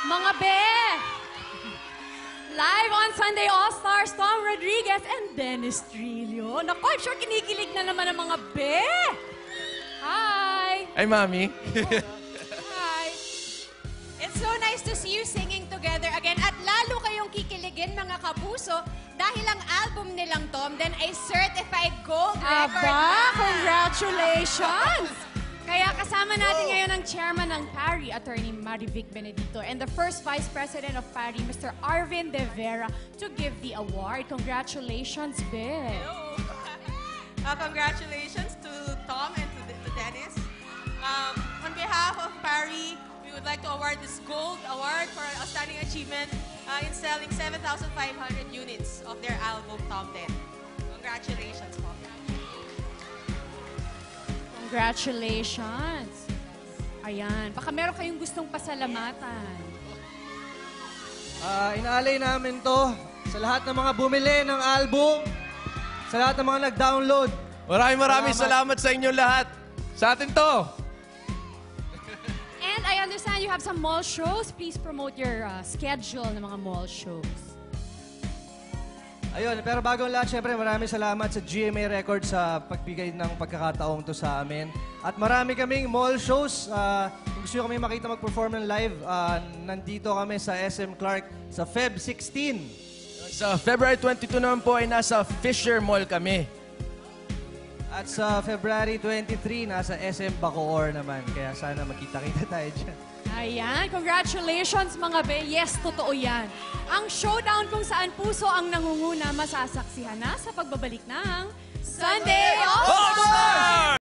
Mga be! Live on Sunday All-Stars, Tom Rodriguez and Dennis Trillo. Naku, I'm sure kinikilig na naman ang mga be! Hi! Ay, Mami. Hi! It's so nice to see you singing together again. At lalo kayong kikiligin, mga kapuso, dahil ang album nilang Tom, then ay certified gold record Aba, na. congratulations! Kaya kasama natin ngayon ang chairman ng PARI, Attorney Marivic Benedicto, and the first Vice President of PARI, Mr. Arvin De Vera, to give the award. Congratulations, Be! Congratulations to Tom and to Dennis. On behalf of PARI, we would like to award this Gold Award for outstanding achievement in selling 7,500 units of their album, Tom 10. Congratulations, po. Congratulations! Ayan, baka meron kayong gustong pasalamatan. Inaalay namin to sa lahat ng mga bumili ng album, sa lahat ng mga nag-download. Maraming salamat sa inyo lahat. Sa atin to. And I understand you have some mall shows. Please promote your schedule ng mga mall shows. Ayun, pero bago ang lahat, syempre maraming salamat sa GMA Records sa pagbigay ng pagkakataong to sa amin. At marami kaming mall shows. Kung gusto nyo kami makita mag-perform ng live, nandito kami sa SM Clark sa Feb 16. Sa February 22 naman po ay nasa Fisher Mall kami. At sa February 23, nasa SM Bacoor naman. Kaya sana magkita-kita tayo dyan. Ayan, congratulations mga be. Yes, totoo yan. Ang showdown kung saan puso ang nangunguna masasaksihan na sa pagbabalik ng Sunday All-Stars!